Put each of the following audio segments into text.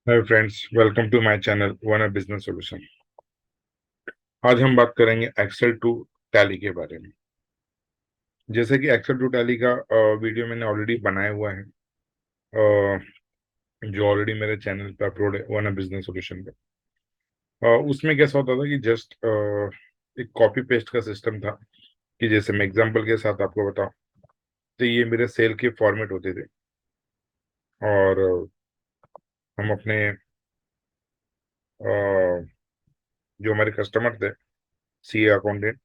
Hi friends, welcome to my channel one a business solution. आज हम बात करेंगे एक्सेल टू टैली के बारे में। जैसे कि एक्सेल टू टैली का वीडियो मैंने ऑलरेडी बनाया हुआ है, जो ऑलरेडी मेरे चैनल पे अपलोड है वन अ बिजनेस सॉल्यूशन पे। उसमें कैसा होता था कि जस्ट एक कॉपी पेस्ट का सिस्टम था। कि जैसे मैं एग्जांपल के साथ आपको बताऊं, तो ये मेरे सेल के फॉर्मेट होते थे। और हम अपने जो हमारे कस्टमर थे, सीए अकाउंटेंट,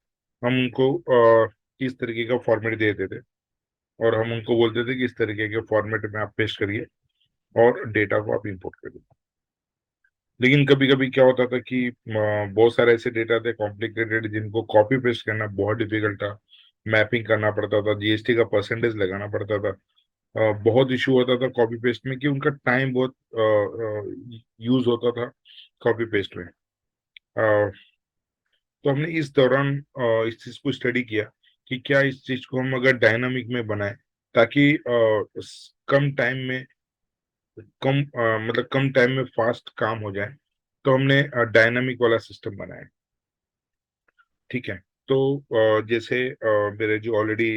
हम उनको इस तरीके का फॉर्मेट दे देते थे। और हम उनको बोलते थे कि इस तरीके के फॉर्मेट में आप पेस्ट करिए और डेटा को आप इंपोर्ट करिए। लेकिन कभी कभी क्या होता था कि बहुत सारे ऐसे डेटा थे कॉम्प्लिकेटेड, जिनको कॉपी पेस्ट करना बहुत डिफिकल्ट था। मैपिंग करना पड़ता था, जीएसटी का परसेंटेज लगाना पड़ता था। बहुत इशू होता था कॉपी पेस्ट में, कि उनका टाइम बहुत यूज होता था कॉपी पेस्ट में। तो हमने इस दौरान इस चीज को स्टडी किया कि क्या इस चीज को हम अगर डायनामिक में बनाएं, ताकि कम टाइम में मतलब कम टाइम में फास्ट काम हो जाए। तो हमने डायनामिक वाला सिस्टम बनाया। ठीक है। तो जैसे मेरे जो ऑलरेडी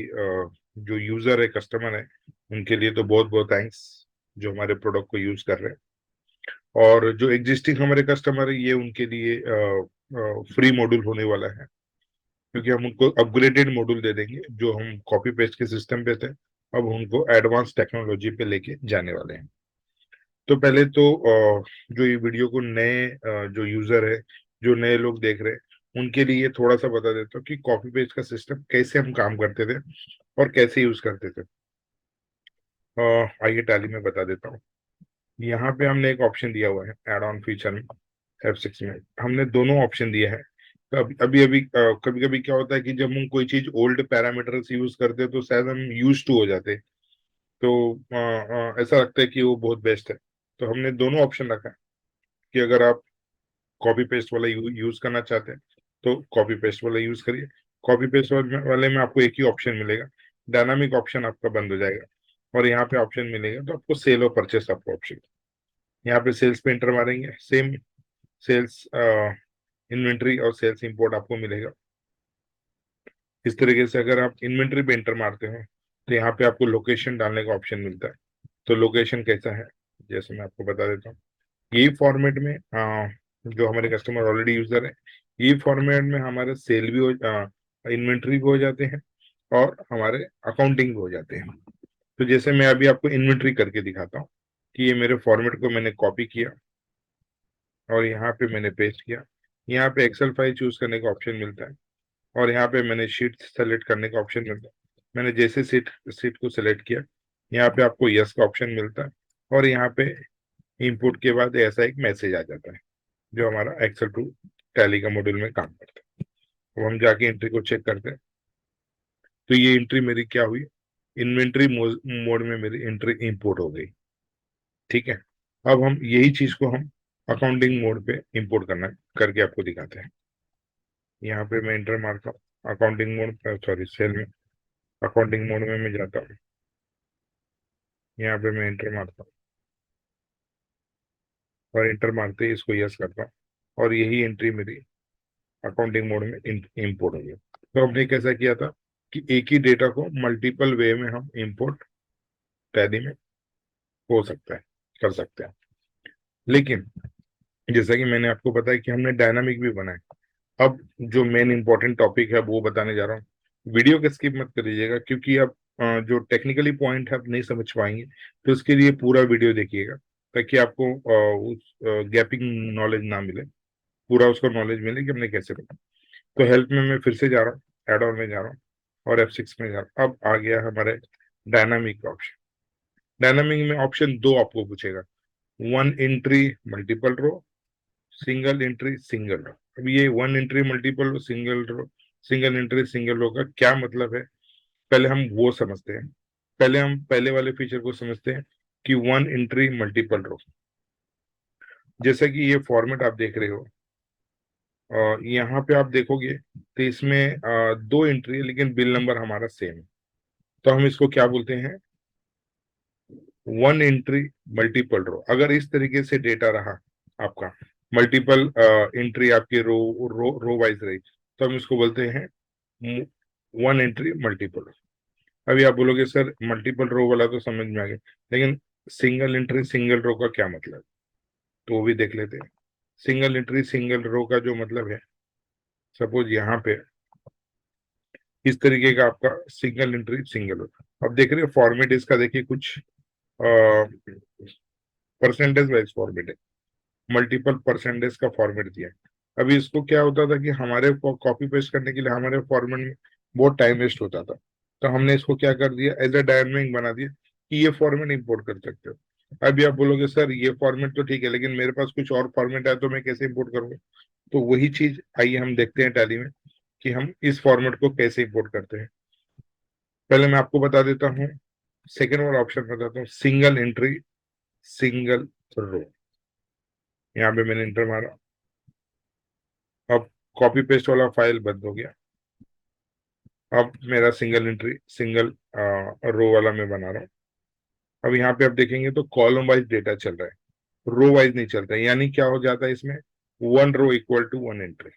जो यूजर है, कस्टमर है, उनके लिए तो बहुत बहुत थैंक्स जो हमारे प्रोडक्ट को यूज कर रहे हैं। और जो एग्जिस्टिंग हमारे कस्टमर है, ये उनके लिए फ्री मॉड्यूल होने वाला है, क्योंकि हम उनको अपग्रेडेड मॉड्यूल दे देंगे। जो हम कॉपी पेस्ट के सिस्टम पे थे, अब उनको एडवांस टेक्नोलॉजी पे लेके जाने वाले हैं। तो पहले तो जो ये वीडियो को नए जो यूजर है, जो नए लोग देख रहे हैं, उनके लिए थोड़ा सा बता देता हूँ कि कॉपी पेस्ट का सिस्टम कैसे हम काम करते थे और कैसे यूज करते थे। आइए टैली में बता देता हूँ। यहाँ पे हमने एक ऑप्शन दिया हुआ है एड ऑन फीचर में। F6 में हमने दोनों ऑप्शन दिए हैं। तो अभी अभी कभी कभी क्या होता है कि जब हम कोई चीज ओल्ड पैरामीटर्स यूज करते हैं, तो शायद हम यूज टू हो जाते हैं। तो ऐसा लगता है कि वो बहुत बेस्ट है। तो हमने दोनों ऑप्शन रखा है कि अगर आप कॉपी पेस्ट वाला यूज करना चाहते हैं, तो कॉपी पेस्ट वाला यूज करिए। कॉपी पेस्ट वाले में आपको एक ही ऑप्शन मिलेगा, डायनामिक ऑप्शन आपका बंद हो जाएगा। और यहाँ पे ऑप्शन मिलेगा, तो आपको सेल और परचेस आपको ऑप्शन। यहाँ पे सेल्स पे एंटर मारेंगे, सेम सेल्स इन्वेंट्री और सेल्स इंपोर्ट आपको मिलेगा। इस तरीके से अगर आप इन्वेंट्री पे एंटर मारते हो, तो यहाँ पे आपको लोकेशन डालने का ऑप्शन मिलता है। तो लोकेशन कैसा है, जैसे मैं आपको बता देता हूँ। यही फॉर्मेट में जो हमारे कस्टमर ऑलरेडी यूजर है, ये फॉर्मेट में हमारे सेल भी हो, इन्वेंट्री भी हो जाते हैं, और हमारे अकाउंटिंग भी हो जाते हैं। तो जैसे मैं अभी आपको इन्वेंट्री करके दिखाता हूँ कि ये मेरे फॉर्मेट को मैंने कॉपी किया और यहाँ पे मैंने पेस्ट किया। यहाँ पे एक्सेल फाइल चूज करने का ऑप्शन मिलता है, और यहाँ पे मैंने शीट सेलेक्ट करने का ऑप्शन मिलता है। मैंने जैसे सीट सीट को सेलेक्ट किया, यहाँ पे आपको यस का ऑप्शन मिलता है। और यहाँ पे इनपुट के बाद ऐसा एक मैसेज आ जाता है, जो हमारा एक्सेल टू टैली का मॉड्यूल में काम करता है। अब हम जाके एंट्री को चेक करते हैं। तो ये एंट्री मेरी क्या हुई, इन्वेंट्री मोड में मेरी एंट्री इंपोर्ट हो गई। ठीक है। अब हम यही चीज को हम अकाउंटिंग मोड पे इंपोर्ट करना करके आपको दिखाते हैं। यहाँ पे मैं एंटर मारता हूँ अकाउंटिंग मोड, सॉरी सेल में अकाउंटिंग मोड में मैं जाता हूँ। यहाँ पे मैं एंटर मारता हूँ, और एंटर मारते ही इसको यस करता हूँ, और यही एंट्री मेरी अकाउंटिंग मोड में इंपोर्ट हो गई। तो हमने कैसा किया था कि एक ही डेटा को मल्टीपल वे में हम इंपोर्ट टैली में हो सकता है, कर सकते हैं। लेकिन जैसा कि मैंने आपको बताया कि हमने डायनामिक भी बनाया। अब जो मेन इंपॉर्टेंट टॉपिक है वो बताने जा रहा हूँ। वीडियो को स्किप मत करिएगा, क्योंकि अब जो टेक्निकली पॉइंट है आप नहीं समझ पाएंगे। तो इसके लिए पूरा वीडियो देखिएगा, ताकि आपको उस गैपिंग नॉलेज ना मिले, पूरा उसका नॉलेज मिले कि हमने कैसे बनाया। तो हेल्प में मैं फिर से जा रहा हूँ, एड ऑन में जा रहा हूँ, और F6 में जा रहा हूँ। अब आ गया हमारे डायनामिक का ऑप्शन। डायनामिक में ऑप्शन दो आपको पूछेगा, one entry multiple row, single entry single row. अब ये one entry multiple row, single row, single entry single row का क्या मतलब है, पहले हम वो समझते हैं। पहले हम पहले वाले फीचर को समझते हैं कि वन एंट्री मल्टीपल रो। जैसा कि ये फॉर्मेट आप देख रहे हो, यहाँ पे आप देखोगे तो इसमें दो एंट्री है, लेकिन बिल नंबर हमारा सेम है। तो हम इसको क्या बोलते हैं, वन एंट्री मल्टीपल रो, अगर इस तरीके से डेटा रहा आपका, मल्टीपल एंट्री आपकी रो वाइज रही, तो हम इसको बोलते हैं वन एंट्री मल्टीपल। अभी आप बोलोगे सर मल्टीपल रो वाला तो समझ में आ गया, लेकिन सिंगल एंट्री सिंगल रो का क्या मतलब, तो वो भी देख लेते हैं। सिंगल एंट्री सिंगल रो का जो मतलब है, सपोज यहाँ पे इस तरीके का आपका सिंगल एंट्री सिंगल रो। अब देख रहे हो फॉर्मेट इसका, देखिए कुछ परसेंटेज वाइज फॉर्मेट है, मल्टीपल परसेंटेज का फॉर्मेट दिया है। अभी इसको क्या होता था कि हमारे कॉपी पेस्ट करने के लिए हमारे फॉर्मेट में बहुत टाइम वेस्ट होता था, तो हमने इसको क्या कर दिया, एज ए डायनामिक बना दिया कि ये फॉर्मेट इंपोर्ट कर सकते हो। अभी आप बोलोगे सर ये फॉर्मेट तो ठीक है, लेकिन मेरे पास कुछ और फॉर्मेट है तो मैं कैसे इंपोर्ट करूंगा, तो वही चीज आइए हम देखते हैं टैली में कि हम इस फॉर्मेट को कैसे इंपोर्ट करते हैं। पहले मैं आपको बता देता हूँ, सेकेंड वाला ऑप्शन बताता हूँ, सिंगल एंट्री सिंगल रो। यहाँ पे मैंने इंटर मारा, अब कॉपी पेस्ट वाला फाइल बंद हो गया। अब मेरा सिंगल एंट्री सिंगल रो वाला मैं बना रहा हूँ। अब यहाँ पे आप देखेंगे तो कॉलम वाइज डेटा चल रहा है, रो वाइज नहीं चलता है, यानी क्या हो जाता है इसमें, one row equal to one entry.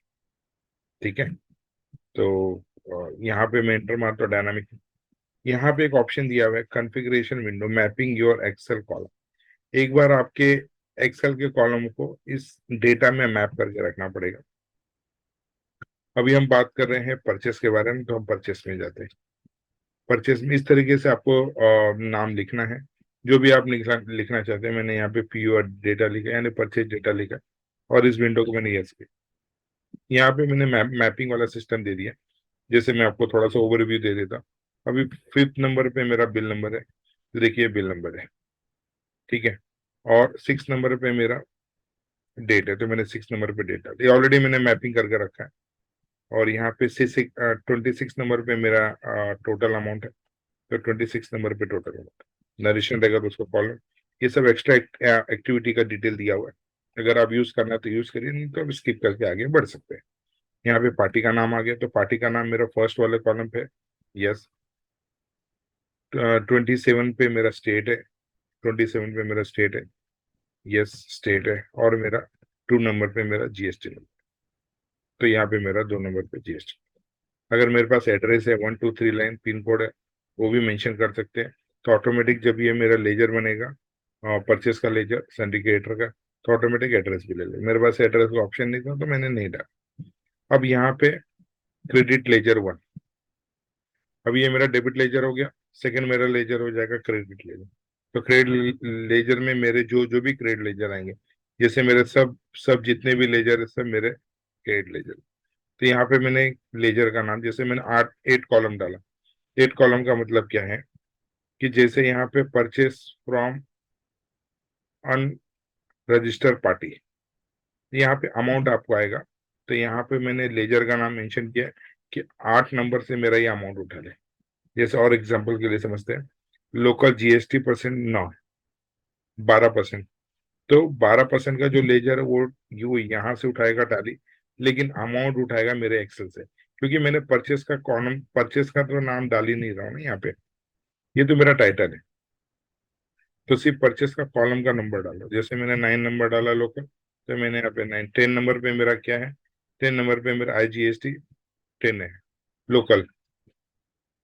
ठीक है, तो यहाँ पे मैं एंटर मारता हूँ डायनामिक। यहाँ पे एक ऑप्शन दिया हुआ है configuration window mapping your excel column. एक बार आपके एक्सेल के कॉलम को इस डेटा में मैप करके रखना पड़ेगा। अभी हम बात कर रहे हैं परचेस के बारे में, तो हम परचेस में जाते हैं। परचेस में इस तरीके से आपको नाम लिखना है, जो भी आप लिखना चाहते हैं। मैंने यहाँ पे पीओ डेटा लिखा यानी परचेज डेटा लिखा, और इस विंडो को मैंने यस किया। यहाँ पे मैंने मैपिंग वाला सिस्टम दे दिया। जैसे मैं आपको थोड़ा सा ओवरव्यू दे देता, अभी फिफ्थ नंबर पे मेरा बिल नंबर है, तो देखिए बिल नंबर है। ठीक है, और सिक्स नंबर पे मेरा डेट है, तो मैंने सिक्स नंबर पे डेट डाल, ये ऑलरेडी मैंने मैपिंग करके रखा है। और यहाँ पे 26 नंबर पे मेरा टोटल अमाउंट है, तो 26 नंबर पे टोटल अमाउंट नरिशन रहेगा, तो उसको कॉलम। ये सब एक्स्ट्रा एक्टिविटी का डिटेल दिया हुआ है, अगर आप यूज करना है तो यूज करिए, नहीं तो आप स्किप करके आगे बढ़ सकते हैं। यहाँ पे पार्टी का नाम आ गया, तो पार्टी का नाम मेरा फर्स्ट वाले कॉलम पे, यस। 27 पे मेरा स्टेट है, 27 पे मेरा स्टेट है, यस स्टेट है। और मेरा टू नंबर पे मेरा जीएसटी नंबर, तो यहाँ पे मेरा दो नंबर पे जीएसटी। अगर मेरे पास एड्रेस है 1 2 3 लाइन पिन कोड है, वो भी मेंशन कर सकते हैं। तो ऑटोमेटिक जब ये मेरा लेजर बनेगा, परचेस का लेजर सिंडिकेटर का, तो ऑटोमेटिक एड्रेस भी ले ले। मेरे पास एड्रेस का ऑप्शन नहीं था तो मैंने नहीं डाला। अब यहाँ पे क्रेडिट लेजर वन, अब ये मेरा डेबिट लेजर हो गया। सेकंड मेरा लेजर हो जाएगा क्रेडिट लेजर। तो क्रेडिट लेजर में मेरे जो जो भी क्रेडिट लेजर आएंगे, जैसे मेरे सब सब जितने भी लेजर है सब मेरे क्रेडिट लेजर। तो यहाँ पे मैंने लेजर का नाम, जैसे मैंने 8 कॉलम डाला। 8 कॉलम का मतलब क्या है कि जैसे यहाँ पे परचेस फ्रॉम अनरजिस्टर्ड पार्टी, यहाँ पे अमाउंट आपको आएगा। तो यहाँ पे मैंने लेजर का नाम मेंशन किया है कि 8 नंबर से मेरा ये अमाउंट उठा ले। जैसे और एग्जांपल के लिए समझते हैं, लोकल जीएसटी परसेंट 12%। तो 12% का जो लेजर है वो यू यहाँ से उठाएगा टाली, लेकिन अमाउंट उठाएगा मेरे एक्सेल से, क्योंकि मैंने परचेस का कॉलम, परचेस का तो नाम डाल ही नहीं रहा हूँ ना यहाँ पे, ये तो मेरा टाइटल है। तो सिर्फ परचेस का कॉलम का नंबर डालो, जैसे मैंने 9 नंबर डाला लोकल, तो मैंने यहाँ पे 9। 10 नंबर पे मेरा क्या है, 10 नंबर पे मेरा IGST 10 है लोकल।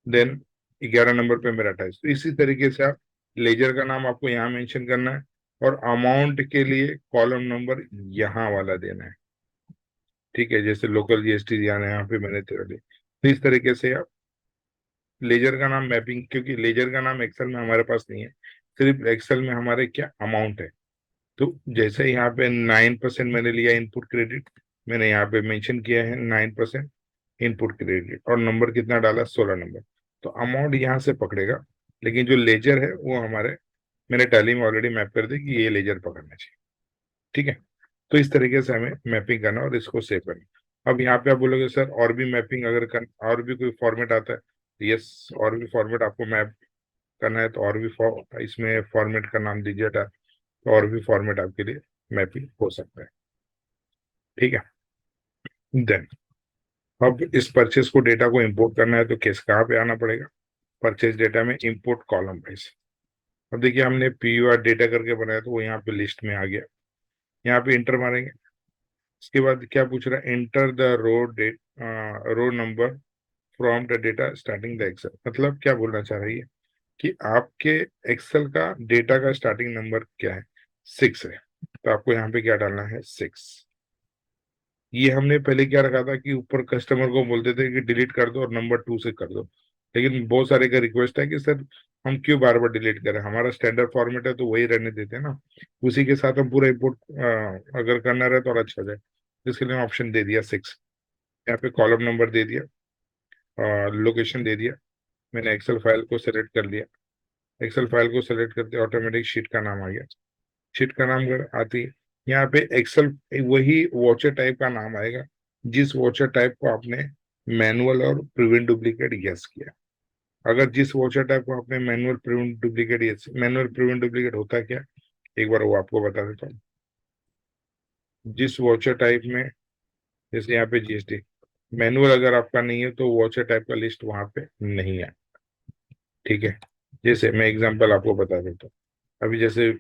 देन 11 नंबर पे मेरा टैक्स। तो इसी तरीके से आप लेजर का नाम आपको यहाँ मेंशन करना है, और अमाउंट के लिए कॉलम नंबर यहाँ वाला देना है। ठीक है, जैसे लोकल जीएसटी दिया है यहाँ पे मैंने 13 दिया। तो इस तरीके से आप लेजर का नाम मैपिंग, क्योंकि लेजर का नाम एक्सेल में हमारे पास नहीं है, सिर्फ एक्सेल में हमारे क्या अमाउंट है। तो जैसे यहाँ पे 9% मैंने लिया इनपुट क्रेडिट, मैंने यहाँ पे मेंशन किया है 9% इनपुट क्रेडिट, और नंबर कितना डाला, 16 नंबर। तो अमाउंट यहाँ से पकड़ेगा, लेकिन जो लेजर है वो हमारे, मैंने टैली में ऑलरेडी मैप कर दी कि ये लेजर पकड़ना चाहिए। ठीक है, तो इस तरीके से हमें मैपिंग करना और इसको सेव करना। अब यहाँ पे आप बोलोगे सर और भी मैपिंग अगर और भी कोई फॉर्मेट आता है, तो यस, और भी फॉर्मेट आपको मैप करना है तो और भी इसमें फॉर्मेट का नाम दीजिए, तो और भी फॉर्मेट आपके लिए मैपिंग हो सकता है। ठीक है, देन अब इस परचेस को डेटा को इंपोर्ट करना है तो किस कहाँ पे आना पड़ेगा, परचेस डेटा में इंपोर्ट कॉलम वाइज। अब देखिए हमने PUR डेटा करके बनाया तो वो यहाँ पे लिस्ट में आ गया। यहाँ पे इंटर मारेंगे। इसके बाद क्या पूछ रहा है, enter the row number from the data starting the excel. मतलब क्या बोलना चाह रही है कि आपके एक्सेल का डेटा का स्टार्टिंग नंबर क्या है, 6 है, तो आपको यहाँ पे क्या डालना है, 6। ये हमने पहले क्या रखा था कि ऊपर कस्टमर को बोलते थे कि डिलीट कर दो और नंबर 2 से कर दो, लेकिन बहुत सारे का रिक्वेस्ट है कि सर हम क्यों बार बार डिलीट करें, हमारा स्टैंडर्ड फॉर्मेट है तो वही रहने देते हैं ना, उसी के साथ हम पूरा इंपोर्ट अगर करना रहे तो और अच्छा हो जाए। इसके लिए ऑप्शन दे दिया 6। यहाँ पे कॉलम नंबर दे दिया, लोकेशन दे दिया। मैंने एक्सेल फाइल को सेलेक्ट कर लिया। एक्सेल फाइल को सेलेक्ट करते ऑटोमेटिक शीट का नाम आ गया। शीट का नाम अगर आती है, यहाँ पे एक्सेल वही वॉचर टाइप का नाम आएगा जिस वॉचर टाइप को आपने मैनुअल और प्रिवेंट डुप्लीकेट यस किया। अगर जिस वॉचर टाइप को आपने manual prevent duplicate yes, manual prevent duplicate होता है क्या, एक बार वो आपको बता देता हूँ। जिस वॉचर टाइप में, जैसे यहाँ पे GST मैनुअल अगर आपका नहीं है तो वॉचर टाइप का लिस्ट वहां पे नहीं है। ठीक है, जैसे मैं एग्जांपल आपको बता देता हूँ। अभी जैसे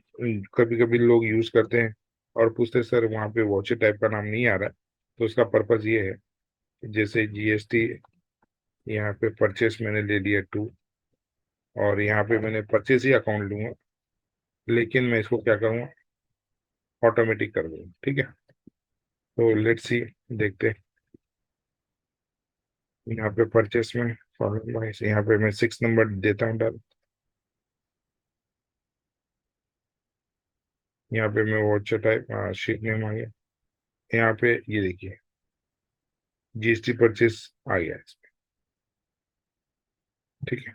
कभी कभी लोग यूज करते हैं और पूछते हैं सर वहाँ पे वॉचर टाइप का नाम नहीं आ रहा है, तो उसका पर्पज ये है कि जैसे GST यहाँ पे परचेस मैंने ले लिया 2, और यहाँ पे मैंने परचेस ही अकाउंट लूंगा, लेकिन मैं इसको क्या करूँगा, ऑटोमेटिक कर दूंगा। ठीक है, तो लेट्स सी, देखते हैं। यहाँ पे परचेस में यहाँ पे मैं 6 नंबर देता हूँ डाल। यहाँ पे मैं वॉचर टाइप शीट नेम आ गया। यहाँ पे ये देखिए GST परचेस आ गया इसमें। ठीक है,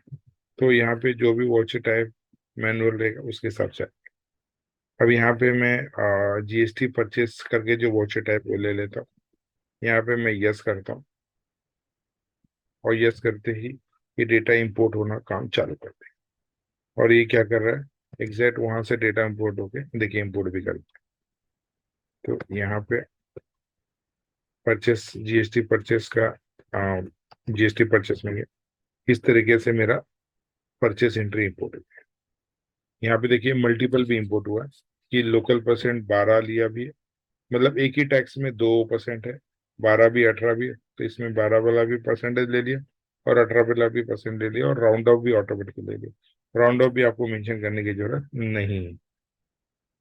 तो यहाँ पे जो भी वॉचर टाइप मैनुअल रहेगा उसके हिसाब से। अब यहाँ पे मैं GST परचेस करके जो वॉचर टाइप वो ले लेता हूँ। यहाँ पे मैं यस करता हूँ, और यस करते ही ये डेटा इंपोर्ट होना काम चालू कर दे। और ये क्या कर रहा है, एग्जैक्ट वहां से डेटा इंपोर्ट होके देखिए इंपोर्ट भी कर दिया। तो यहाँ पे परचेस GST परचेस का GST परचेस में इस तरीके से मेरा परचेस एंट्री इंपोर्ट है। यहाँ पे देखिए मल्टीपल भी इंपोर्ट हुआ है कि लोकल परसेंट 12 लिया भी है, मतलब एक ही टैक्स में 2% है, 12 भी 18 भी है, तो इसमें 12 वाला भी परसेंटेज ले लिया और 18 वाला भी परसेंट ले लिया, और राउंड ऑफ भी ऑटोमेटिक ले लिया। राउंड ऑफ भी आपको मेंशन करने की जरूरत नहीं है।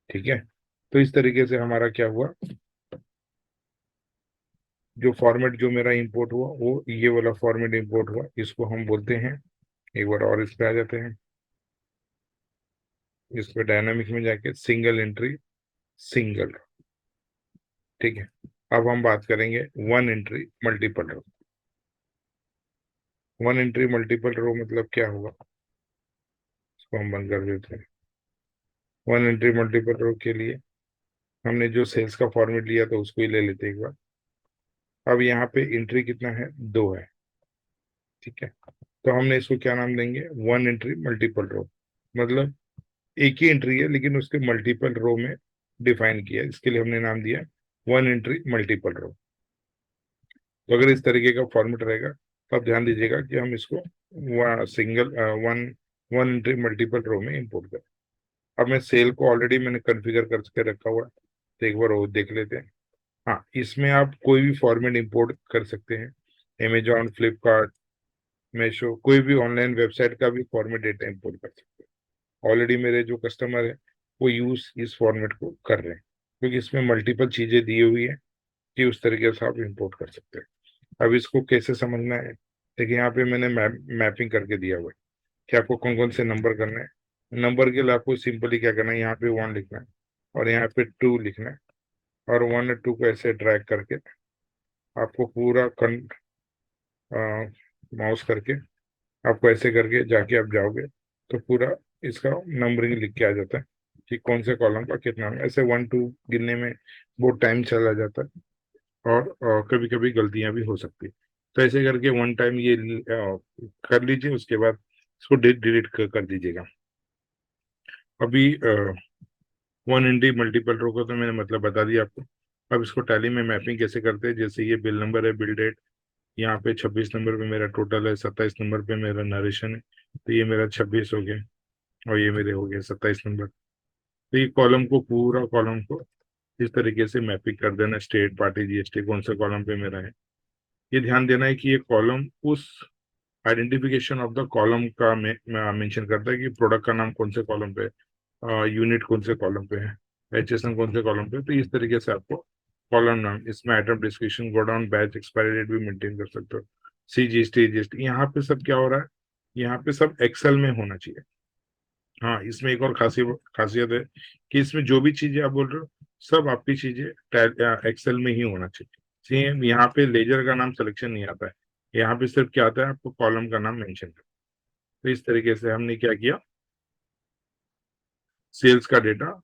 ठीक है, तो इस तरीके से हमारा क्या हुआ, जो फॉर्मेट जो मेरा इंपोर्ट हुआ वो ये वाला फॉर्मेट इंपोर्ट हुआ, इसको हम बोलते हैं, एक बार और इस पे आ जाते हैं, इस पे डायनामिक्स में जाके सिंगल एंट्री सिंगल। ठीक है, अब हम बात करेंगे वन एंट्री मल्टीपल रो। वन एंट्री मल्टीपल रो मतलब क्या होगा, इसको हम बंद कर देते हैं। वन एंट्री मल्टीपल रो के लिए हमने जो सेल्स का फॉर्मेट लिया था उसको ही ले लेते हैं एक बार। अब यहाँ पे एंट्री कितना है, 2 है। ठीक है, तो हमने इसको क्या नाम देंगे, वन एंट्री मल्टीपल रो। मतलब एक ही एंट्री है लेकिन उसके मल्टीपल रो में डिफाइन किया, इसके लिए हमने नाम दिया वन एंट्री मल्टीपल रो। तो अगर इस तरीके का फॉर्मेट रहेगा तो आप ध्यान दीजिएगा कि हम इसको single one one entry multiple row में इंपोर्ट करें। अब मैं सेल को ऑलरेडी मैंने कॉन्फ़िगर करके रखा हुआ है, तो एक बार वो देख लेते हैं। हाँ, इसमें आप कोई भी फॉर्मेट इंपोर्ट कर सकते हैं, अमेजॉन, फ्लिपकार्ट, मीशो, कोई भी ऑनलाइन वेबसाइट का भी फॉर्मेट डेटा इंपोर्ट कर सकते हैं। ऑलरेडी मेरे जो कस्टमर है वो यूज इस फॉर्मेट को कर रहे हैं, क्योंकि इसमें मल्टीपल चीजें दी हुई है कि उस तरीके से आप इंपोर्ट कर सकते हैं। अब इसको कैसे समझना है, देखिए यहाँ पे मैंने मैपिंग करके दिया हुआ है कि आपको कौन कौन से नंबर करना है। नंबर के लिए आपको सिंपली क्या करना है, यहाँ पे 1 लिखना है और यहाँ पे 2 लिखना है, और 1 और 2 को ऐसे ड्रैग करके आपको पूरा माउस करके आपको ऐसे करके जाके आप जाओगे तो पूरा इसका नंबरिंग लिख के आ जाता है कि कौन से कॉलम का कितना है। ऐसे 1 2 गिनने में बहुत टाइम चला जाता है, और कभी कभी गलतियां भी हो सकती है। तो ऐसे करके वन टाइम ये कर लीजिए, उसके बाद इसको डिलीट कर दीजिएगा। अभी वन एंट्री मल्टीपल रो का तो मैंने मतलब बता दिया आपको। अब इसको टैली में मैपिंग कैसे करते हैं, जैसे ये बिल नंबर है, बिल डेट, यहाँ पे 26 नंबर पे मेरा टोटल है, 27 नंबर पे मेरा नरेशन है, तो ये मेरा 26 हो गया। और ये मेरे हो गए 27 नंबर। तो ये कॉलम को, पूरा कॉलम को इस तरीके से मैपिंग कर देना, स्टेट, पार्टी, जीएसटी कौन से कॉलम पे मेरा है। ये ध्यान देना है कि ये कॉलम उस आइडेंटिफिकेशन ऑफ द कॉलम का मेंशन करता है कि प्रोडक्ट का नाम कौन से कॉलम पे, यूनिट कौन से कॉलम पे है, एचएसएन कौन से कॉलम पे। तो इस तरीके से आपको कॉलम नाम, इसमें item description, godown, batch, expiry date भी मेंटेन कर सकते हो। सी जीएसटी, जीएसटी, यहाँ पे सब क्या हो रहा है, यहाँ पे सब एक्सेल में होना चाहिए। हाँ, इसमें एक और खासियत है कि इसमें जो भी चीजें आप बोल रहे हो, सब आपकी चीजें एक्सेल में ही होना चाहिए। सेम यहाँ पे लेजर का नाम सिलेक्शन नहीं आता है, यहाँ पे सिर्फ क्या आता है, आपको कॉलम का नाम मेंशन करना। तो इस तरीके से हमने क्या किया, सेल्स का डेटा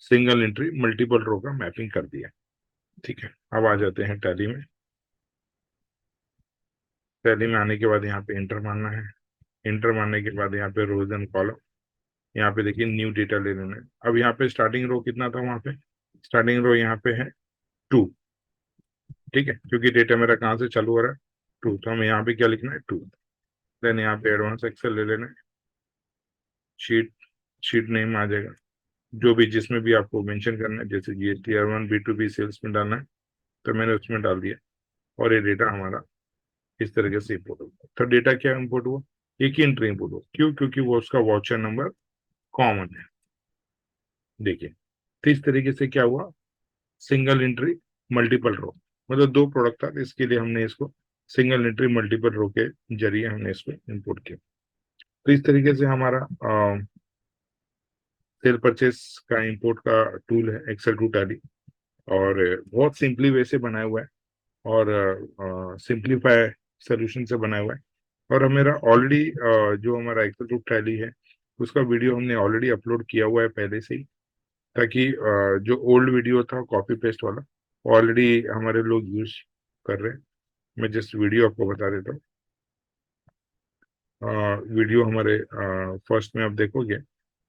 सिंगल एंट्री मल्टीपल रो का मैपिंग कर दिया। ठीक है, अब आ जाते हैं टैली में। टैली में आने के बाद यहाँ पे इंटर मारना है। इंटर मारने के बाद यहाँ पे रोज एंड कॉलम, यहाँ पे देखिए न्यू डेटा ले लेना है। अब यहाँ पे स्टार्टिंग रो कितना था, वहां पे स्टार्टिंग रो यहाँ पे है 2। ठीक है, क्योंकि डेटा मेरा कहाँ से चालू हो रहा है, 2, तो हमें यहाँ पे क्या लिखना है, 2। देन यहाँ पे एडवांस एक्सेल ले लेना है। शीट, शीट नेम आ जाएगा, जो भी जिसमें भी आपको मेंशन करना है, जैसे जीएसटी R1 B2B सेल्स में डालना है, तो मैंने उसमें डाल दिया। और ये डेटा हमारा इस तरीके से इम्पोर्ट होगा। तो डेटा क्या इम्पोर्ट हुआ, एक ही एंट्री इम्पोर्ट हुआ, क्यों, क्योंकि वो उसका वाउचर नंबर कॉमन है। देखिए, तो इस तरीके से क्या हुआ, सिंगल एंट्री मल्टीपल रो, मतलब दो प्रोडक्ट था, तो इसके लिए हमने इसको सिंगल एंट्री मल्टीपल रो के जरिए हमने इसको इंपोर्ट किया। तो इस तरीके से हमारा सेल परचेस का इंपोर्ट का टूल है एक्सेल टू टैली, और बहुत सिंपली वे से बनाया हुआ है, और सिंप्लीफाई सोल्यूशन से बनाया हुआ है। और मेरा ऑलरेडी जो हमारा एक्सेल टू टैली है, उसका वीडियो हमने ऑलरेडी अपलोड किया हुआ है पहले से ही, ताकि जो ओल्ड वीडियो था कॉपी पेस्ट वाला, ऑलरेडी हमारे लोग यूज कर रहे हैं। मैं जस्ट वीडियो आपको बता देता हूँ। वीडियो हमारे फर्स्ट में आप देखोगे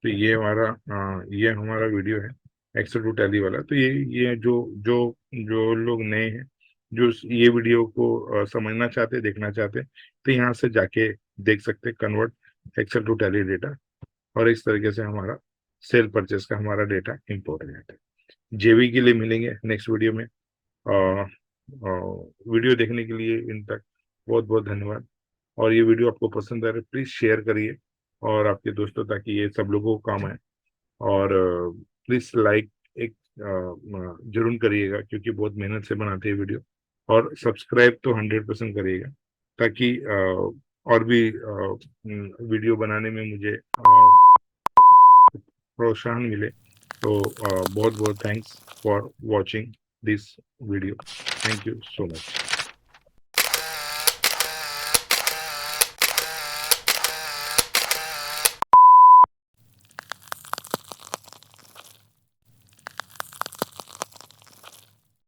तो ये हमारा वीडियो है एक्सेल टू टैली वाला। तो ये जो जो लोग नए हैं, जो ये वीडियो को समझना चाहते, देखना चाहते, तो यहाँ से जाके देख सकते, convert excel to Tally data. और इस तरीके से हमारा सेल परचेस का हमारा डेटा इंपोर्ट हो जाता है। जेवी के लिए मिलेंगे नेक्स्ट वीडियो में। वीडियो देखने के लिए इन तक बहुत बहुत धन्यवाद। और ये वीडियो आपको पसंद आ रहा है, प्लीज शेयर करिए और आपके दोस्तों, ताकि ये सब लोगों को काम आए। और प्लीज लाइक एक जरूर करिएगा, क्योंकि बहुत मेहनत से बनाते हैं वीडियो। और सब्सक्राइब तो 100% करिएगा, ताकि और भी वीडियो बनाने में मुझे प्रोत्साहन मिले। तो बहुत बहुत thanks for watching this video. Thank you so much.